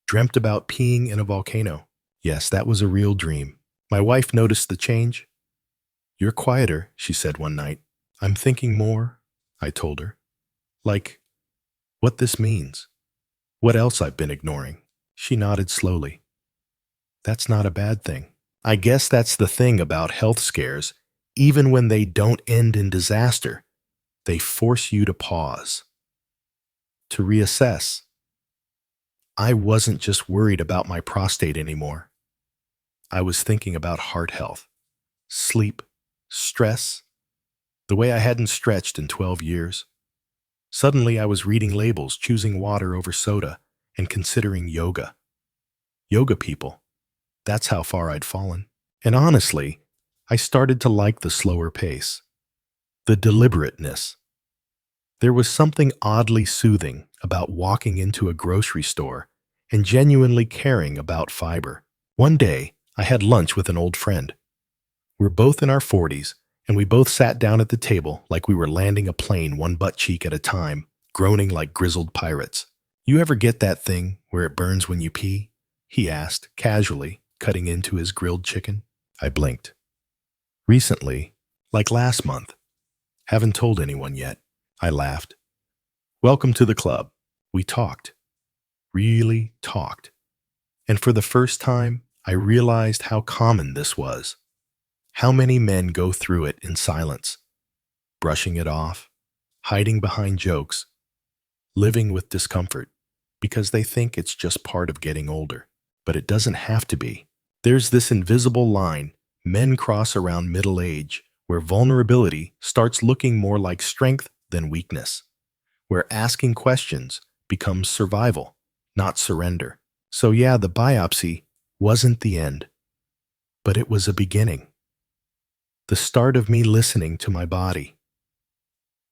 [SPEAKER 1] dreamt about peeing in a volcano. Yes, that was a real dream. My wife noticed the change. "You're quieter," she said one night. "I'm thinking more," I told her. Like, what this means. What else I've been ignoring. She nodded slowly. That's not a bad thing. I guess that's the thing about health scares. Even when they don't end in disaster, they force you to pause, to reassess. I wasn't just worried about my prostate anymore. I was thinking about heart health, sleep, stress, the way I hadn't stretched in 12 years. Suddenly, I was reading labels, choosing water over soda, and considering yoga. Yoga people, that's how far I'd fallen. And honestly, I started to like the slower pace, the deliberateness. There was something oddly soothing about walking into a grocery store and genuinely caring about fiber. One day, I had lunch with an old friend. We're both in our 40s, and we both sat down at the table like we were landing a plane one butt cheek at a time, groaning like grizzled pirates. You ever get that thing where it burns when you pee? He asked, casually, cutting into his grilled chicken. I blinked. Recently, like last month. Haven't told anyone yet. I laughed. Welcome to the club. We talked. Really talked. And for the first time, I realized how common this was. How many men go through it in silence, brushing it off, hiding behind jokes, living with discomfort, because they think it's just part of getting older. But it doesn't have to be. There's this invisible line men cross around middle age, where vulnerability starts looking more like strength than weakness, where asking questions becomes survival, not surrender. So yeah, the biopsy wasn't the end, but it was a beginning. The start of me listening to my body.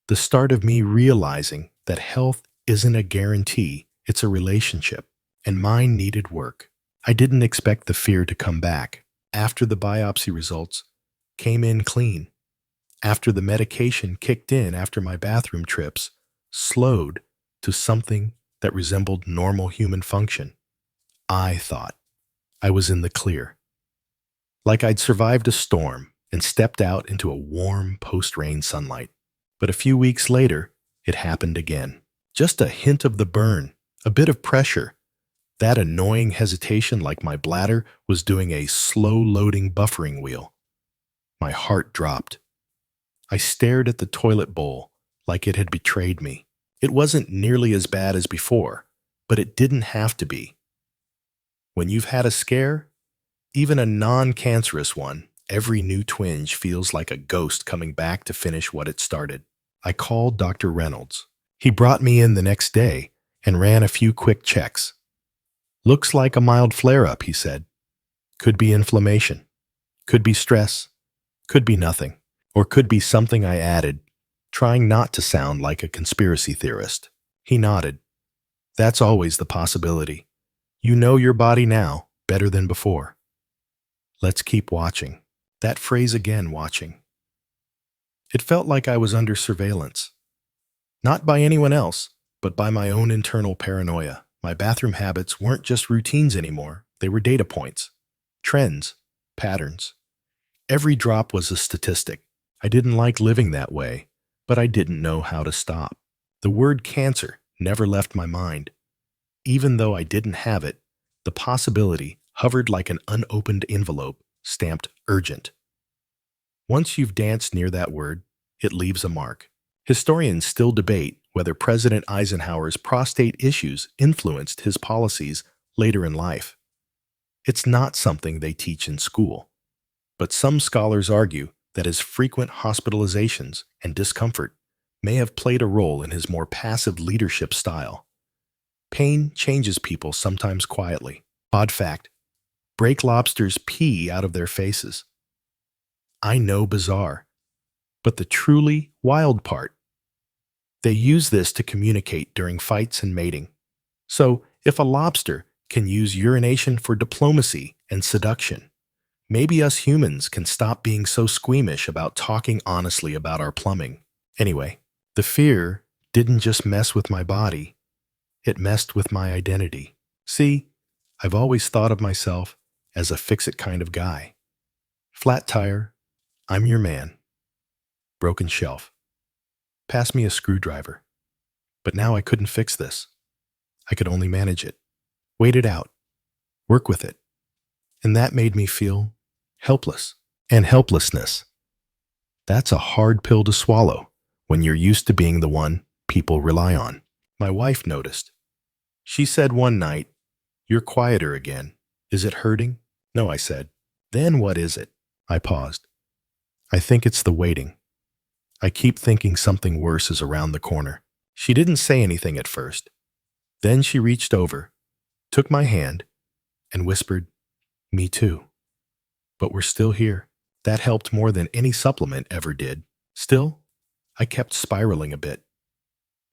[SPEAKER 1] The start of me realizing that health isn't a guarantee, it's a relationship, and mine needed work. I didn't expect the fear to come back. After the biopsy results came in clean, after the medication kicked in after my bathroom trips slowed to something that resembled normal human function, I thought I was in the clear. Like I'd survived a storm and stepped out into a warm post-rain sunlight. But a few weeks later, it happened again. Just a hint of the burn, a bit of pressure, that annoying hesitation like my bladder was doing a slow-loading buffering wheel. My heart dropped. I stared at the toilet bowl like it had betrayed me. It wasn't nearly as bad as before, but it didn't have to be. When you've had a scare, even a non-cancerous one, every new twinge feels like a ghost coming back to finish what it started. I called Dr. Reynolds. He brought me in the next day and ran a few quick checks. Looks like a mild flare-up, he said. Could be inflammation. Could be stress. Could be nothing. Or could be something I added, trying not to sound like a conspiracy theorist. He nodded. That's always the possibility. You know your body now better than before. Let's keep watching. That phrase again, watching. It felt like I was under surveillance. Not by anyone else, but by my own internal paranoia. My bathroom habits weren't just routines anymore. They were data points, trends, patterns. Every drop was a statistic. I didn't like living that way, but I didn't know how to stop. The word cancer never left my mind. Even though I didn't have it, the possibility hovered like an unopened envelope stamped urgent. Once you've danced near that word, it leaves a mark. Historians still debate whether President Eisenhower's prostate issues influenced his policies later in life. It's not something they teach in school, but some scholars argue that his frequent hospitalizations and discomfort may have played a role in his more passive leadership style. Pain changes people sometimes quietly. Odd fact, break lobsters pee out of their faces. I know, bizarre, but the truly wild part, they use this to communicate during fights and mating. So, if a lobster can use urination for diplomacy and seduction, maybe us humans can stop being so squeamish about talking honestly about our plumbing. Anyway, the fear didn't just mess with my body, it messed with my identity. See, I've always thought of myself as a fix-it kind of guy. Flat tire, I'm your man. Broken shelf. Pass me a screwdriver. But now I couldn't fix this. I could only manage it. Wait it out. work with it. And that made me feel helpless. And helplessness, that's a hard pill to swallow when you're used to being the one people rely on. My wife noticed. She said one night, "You're quieter again. Is it hurting?" "No," I said. "Then what is it?" I paused. "I think it's the waiting. I keep thinking something worse is around the corner." She didn't say anything at first. Then she reached over, took my hand, and whispered, "Me too. But we're still here." That helped more than any supplement ever did. Still, I kept spiraling a bit,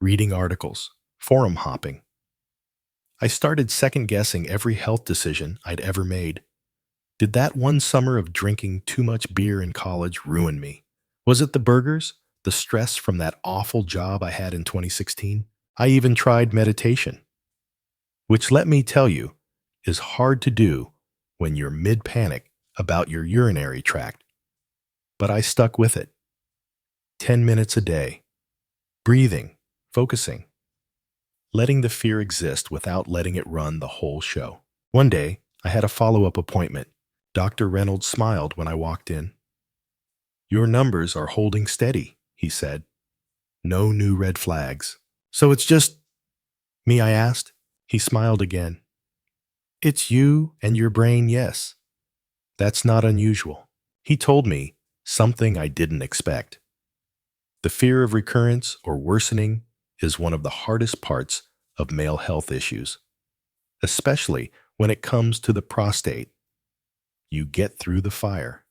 [SPEAKER 1] reading articles, forum hopping. I started second-guessing every health decision I'd ever made. Did that one summer of drinking too much beer in college ruin me? Was it the burgers, the stress from that awful job I had in 2016? I even tried meditation, which, let me tell you, is hard to do when you're mid-panic about your urinary tract. But I stuck with it. 10 minutes a day. Breathing, focusing, letting the fear exist without letting it run the whole show. One day, I had a follow-up appointment. Dr. Reynolds smiled when I walked in. "Your numbers are holding steady," he said. "No new red flags." "So it's just me?" I asked. He smiled again. "It's you and your brain, yes. That's not unusual." He told me something I didn't expect. The fear of recurrence or worsening is one of the hardest parts of male health issues, especially when it comes to the prostate. You get through the fire,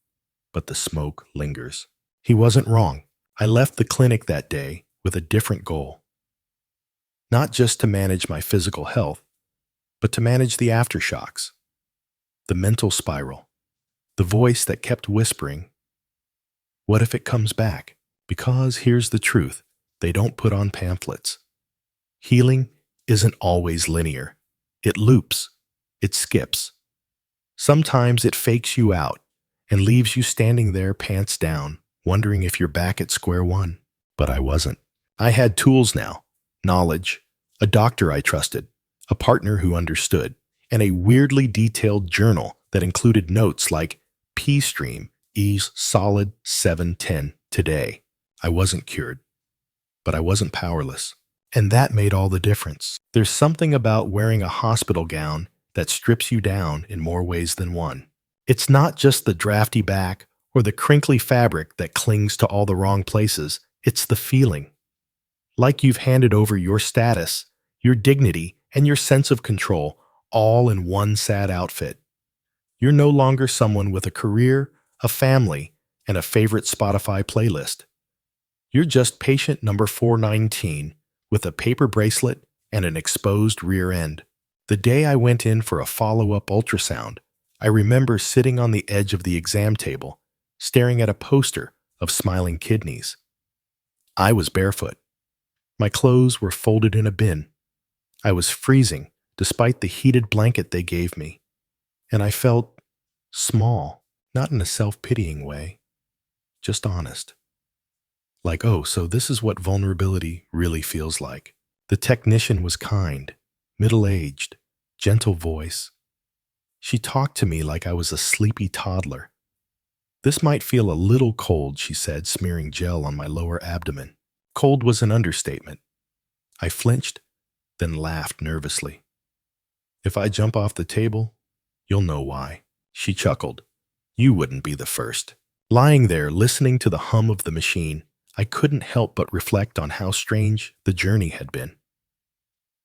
[SPEAKER 1] but the smoke lingers. He wasn't wrong. I left the clinic that day with a different goal. Not just to manage my physical health, but to manage the aftershocks, the mental spiral, the voice that kept whispering, "What if it comes back?" Because here's the truth, they don't put on pamphlets. Healing isn't always linear. It loops. It skips. Sometimes it fakes you out and leaves you standing there pants down, wondering if you're back at square one. But I wasn't. I had tools now, knowledge, a doctor I trusted, a partner who understood, and a weirdly detailed journal that included notes like P-stream, E's solid 710 today. I wasn't cured, but I wasn't powerless. And that made all the difference. There's something about wearing a hospital gown that strips you down in more ways than one. It's not just the drafty back or the crinkly fabric that clings to all the wrong places. It's the feeling. Like you've handed over your status, your dignity, and your sense of control all in one sad outfit. You're no longer someone with a career, a family, and a favorite Spotify playlist. You're just patient number 419 with a paper bracelet and an exposed rear end. The day I went in for a follow-up ultrasound, I remember sitting on the edge of the exam table, staring at a poster of smiling kidneys. I was barefoot. My clothes were folded in a bin. I was freezing despite the heated blanket they gave me. And I felt small, not in a self-pitying way, just honest. Like, oh, so this is what vulnerability really feels like. The technician was kind, middle-aged, gentle voice. She talked to me like I was a sleepy toddler. "This might feel a little cold," she said, smearing gel on my lower abdomen. Cold was an understatement. I flinched, then laughed nervously. "If I jump off the table, you'll know why." She chuckled. "You wouldn't be the first." Lying there, listening to the hum of the machine, I couldn't help but reflect on how strange the journey had been.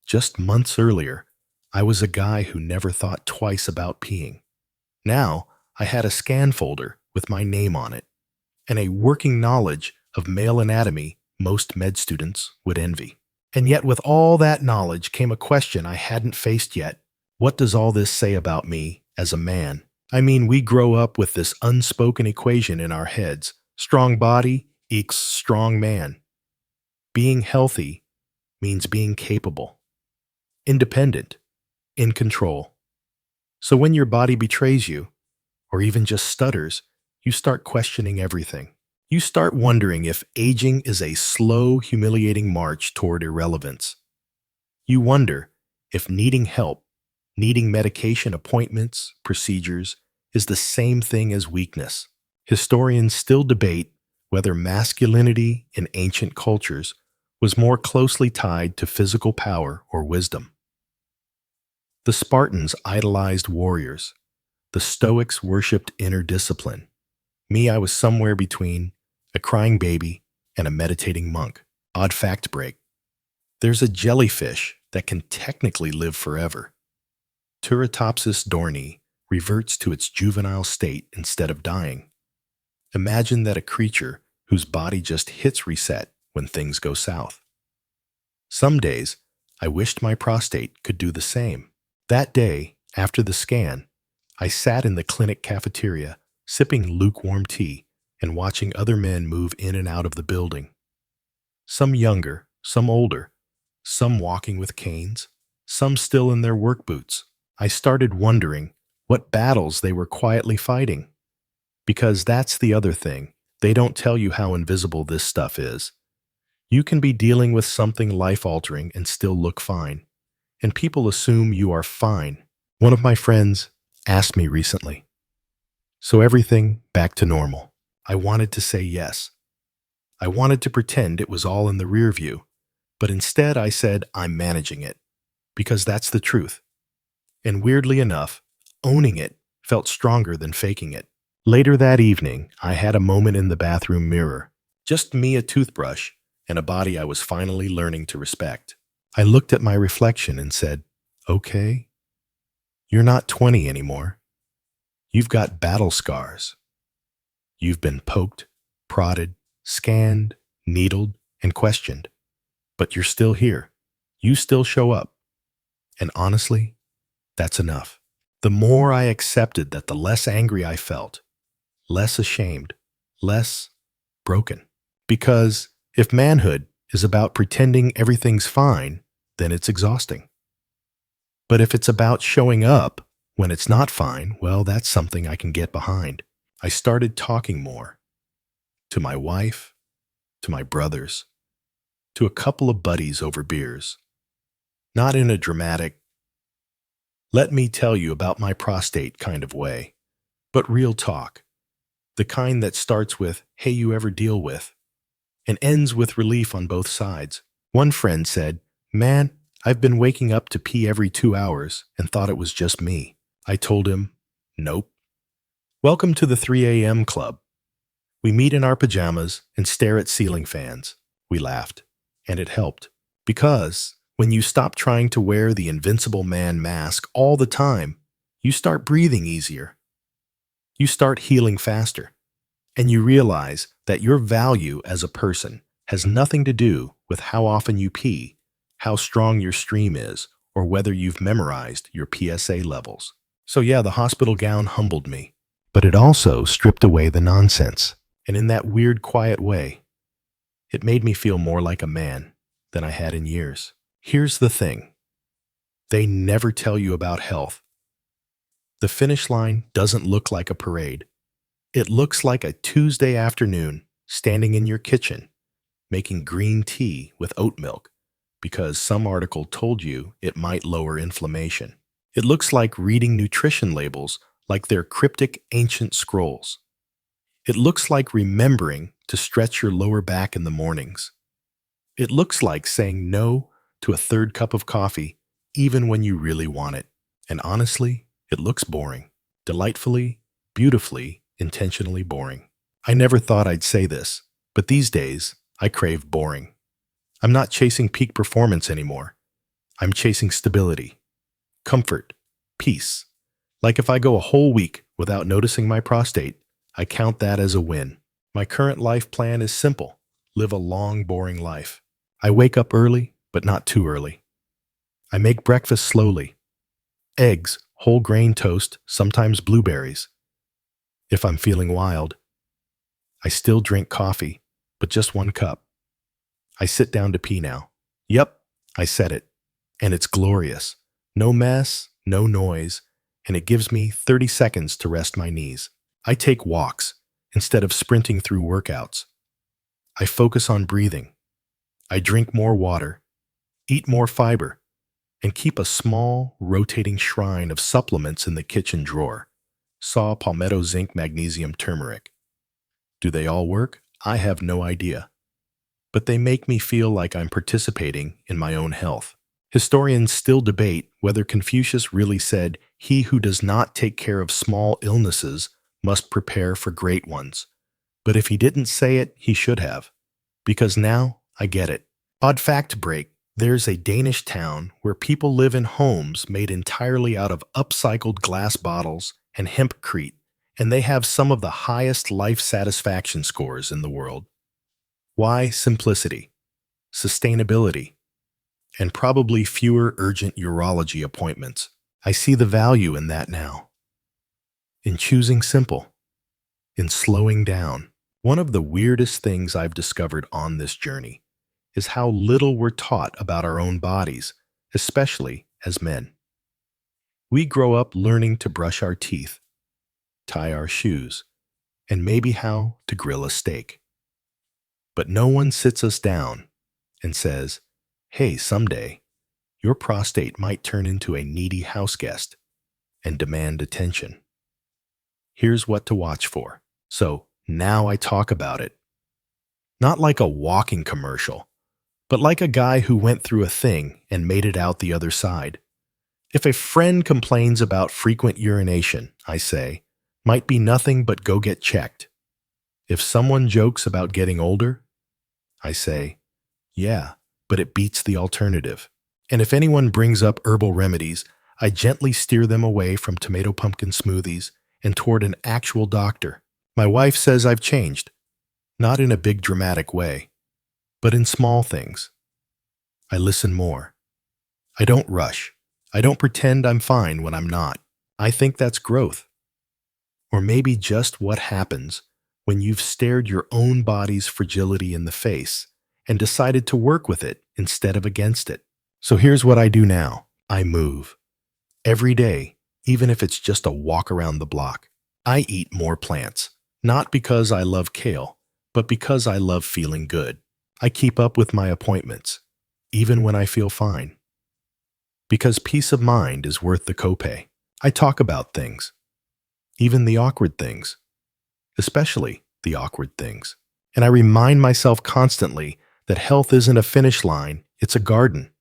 [SPEAKER 1] Just months earlier, I was a guy who never thought twice about peeing. Now, I had a scan folder with my name on it, and a working knowledge of male anatomy most med students would envy. And yet with all that knowledge came a question I hadn't faced yet. What does all this say about me as a man? I mean, we grow up with this unspoken equation in our heads. Strong body equals strong man. Being healthy means being capable, independent, in control. So when your body betrays you, or even just stutters, you start questioning everything. You start wondering if aging is a slow, humiliating march toward irrelevance. You wonder if needing help, Needing medication appointments, procedures, is the same thing as weakness. Historians still debate whether masculinity in ancient cultures was more closely tied to physical power or wisdom. The Spartans idolized warriors. The Stoics worshipped inner discipline. Me, I was somewhere between a crying baby and a meditating monk. Odd fact break. There's a jellyfish that can technically live forever. Turritopsis dohrnii reverts to its juvenile state instead of dying. Imagine that a creature whose body just hits reset when things go south. Some days, I wished my prostate could do the same. That day, after the scan, I sat in the clinic cafeteria, sipping lukewarm tea and watching other men move in and out of the building. Some younger, some older, some walking with canes, some still in their work boots. I started wondering what battles they were quietly fighting. Because that's the other thing. They don't tell you how invisible this stuff is. You can be dealing with something life-altering and still look fine. And people assume you are fine. One of my friends asked me recently, "So everything back to normal?" I wanted to say yes. I wanted to pretend it was all in the rear view, but instead I said I'm managing it, because that's the truth. And weirdly enough, owning it felt stronger than faking it. Later that evening, I had a moment in the bathroom mirror, just me, a toothbrush, and a body I was finally learning to respect. I looked at my reflection and said, "Okay, you're not 20 anymore. You've got battle scars. You've been poked, prodded, scanned, needled, and questioned. But you're still here. You still show up. And honestly, that's enough." The more I accepted that, the less angry I felt, less ashamed, less broken. Because if manhood is about pretending everything's fine, then it's exhausting. But if it's about showing up when it's not fine, well, that's something I can get behind. I started talking more. To my wife, to my brothers, to a couple of buddies over beers. Not in a dramatic, "let me tell you about my prostate" kind of way, but real talk. The kind that starts with, "Hey, you ever deal with?" and ends with relief on both sides. One friend said, "Man, I've been waking up to pee every 2 hours and thought it was just me." I told him, "Nope. Welcome to the 3 a.m. club. We meet in our pajamas and stare at ceiling fans." We laughed, and it helped. Because when you stop trying to wear the invincible man mask all the time, you start breathing easier. You start healing faster. And you realize that your value as a person has nothing to do with how often you pee, how strong your stream is, or whether you've memorized your PSA levels. So yeah, the hospital gown humbled me, but it also stripped away the nonsense. And in that weird, quiet way, it made me feel more like a man than I had in years. Here's the thing. They never tell you about health. The finish line doesn't look like a parade. It looks like a Tuesday afternoon standing in your kitchen, making green tea with oat milk because some article told you it might lower inflammation. It looks like reading nutrition labels like they're cryptic ancient scrolls. It looks like remembering to stretch your lower back in the mornings. It looks like saying no to a third cup of coffee even when you really want it. And honestly, it looks boring. Delightfully, beautifully, intentionally boring. I never thought I'd say this, but these days, I crave boring. I'm not chasing peak performance anymore. I'm chasing stability, comfort, peace. Like if I go a whole week without noticing my prostate, I count that as a win. My current life plan is simple. Live a long, boring life. I wake up early, but not too early. I make breakfast slowly. Eggs, whole grain toast, sometimes blueberries. If I'm feeling wild, I still drink coffee, but just 1 cup. I sit down to pee now. Yep, I said it. And it's glorious. No mess, no noise, and it gives me 30 seconds to rest my knees. I take walks instead of sprinting through workouts. I focus on breathing. I drink more water, eat more fiber, and keep a small, rotating shrine of supplements in the kitchen drawer. Saw palmetto, zinc, magnesium, turmeric. Do they all work? I have no idea. But they make me feel like I'm participating in my own health. Historians still debate whether Confucius really said, "He who does not take care of small illnesses must prepare for great ones." But if he didn't say it, he should have. Because now I get it. Odd fact break. There's a Danish town where people live in homes made entirely out of upcycled glass bottles and hempcrete, and they have some of the highest life satisfaction scores in the world. Why simplicity, sustainability, and probably fewer urgent urology appointments? I see the value in that now. In choosing simple, in slowing down. One of the weirdest things I've discovered on this journey is how little we're taught about our own bodies, especially as men. We grow up learning to brush our teeth, tie our shoes, and maybe how to grill a steak. But no one sits us down and says, "Hey, someday, your prostate might turn into a needy houseguest and demand attention. Here's what to watch for." So now I talk about it. Not like a walking commercial, but like a guy who went through a thing and made it out the other side. If a friend complains about frequent urination, I say, might be nothing but go get checked. If someone jokes about getting older, I say, yeah, but it beats the alternative. And if anyone brings up herbal remedies, I gently steer them away from tomato pumpkin smoothies and toward an actual doctor. My wife says I've changed, not in a big dramatic way, but in small things. I listen more. I don't rush. I don't pretend I'm fine when I'm not. I think that's growth. Or maybe just what happens when you've stared your own body's fragility in the face and decided to work with it instead of against it. So here's what I do now. I move. Every day, even if it's just a walk around the block. I eat more plants, not because I love kale, but because I love feeling good. I keep up with my appointments, even when I feel fine. Because peace of mind is worth the copay. I talk about things, even the awkward things, especially the awkward things. And I remind myself constantly that health isn't a finish line, it's a garden.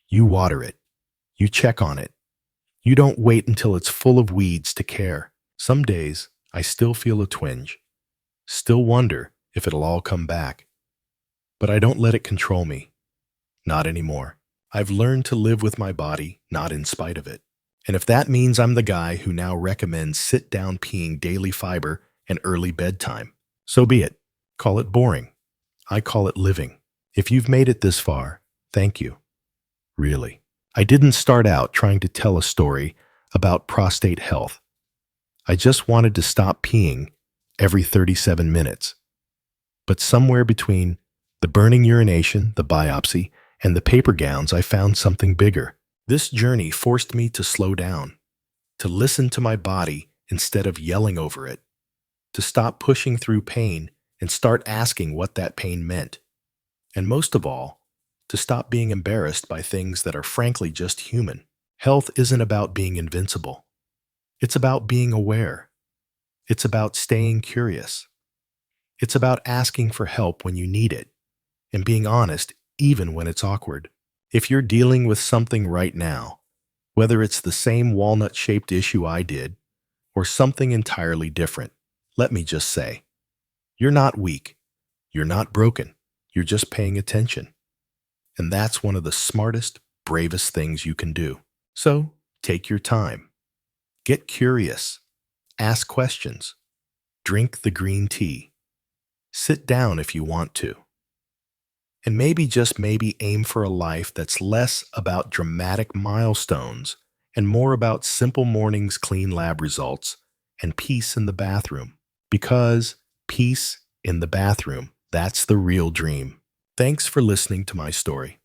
[SPEAKER 1] You water it. You check on it. You don't wait until it's full of weeds to care. Some days, I still feel a twinge, still wonder if it'll all come back. But I don't let it control me. Not anymore. I've learned to live with my body, not in spite of it. And if that means I'm the guy who now recommends sit-down peeing, daily fiber, and early bedtime, so be it. Call it boring. I call it living. If you've made it this far, thank you. Really. I didn't start out trying to tell a story about prostate health. I just wanted to stop peeing every 37 minutes. But somewhere between the burning urination, the biopsy, and the paper gowns, I found something bigger. This journey forced me to slow down, to listen to my body instead of yelling over it, to stop pushing through pain and start asking what that pain meant. And most of all, to stop being embarrassed by things that are frankly just human. Health isn't about being invincible. It's about being aware. It's about staying curious. It's about asking for help when you need it and being honest even when it's awkward. If you're dealing with something right now, whether it's the same walnut-shaped issue I did or something entirely different, let me just say, you're not weak. You're not broken. You're just paying attention. And that's one of the smartest, bravest things you can do. So, take your time. Get curious. Ask questions. Drink the green tea. Sit down if you want to. And maybe, just maybe, aim for a life that's less about dramatic milestones and more about simple mornings, clean lab results, and peace in the bathroom. Because peace in the bathroom, that's the real dream. Thanks for listening to my story.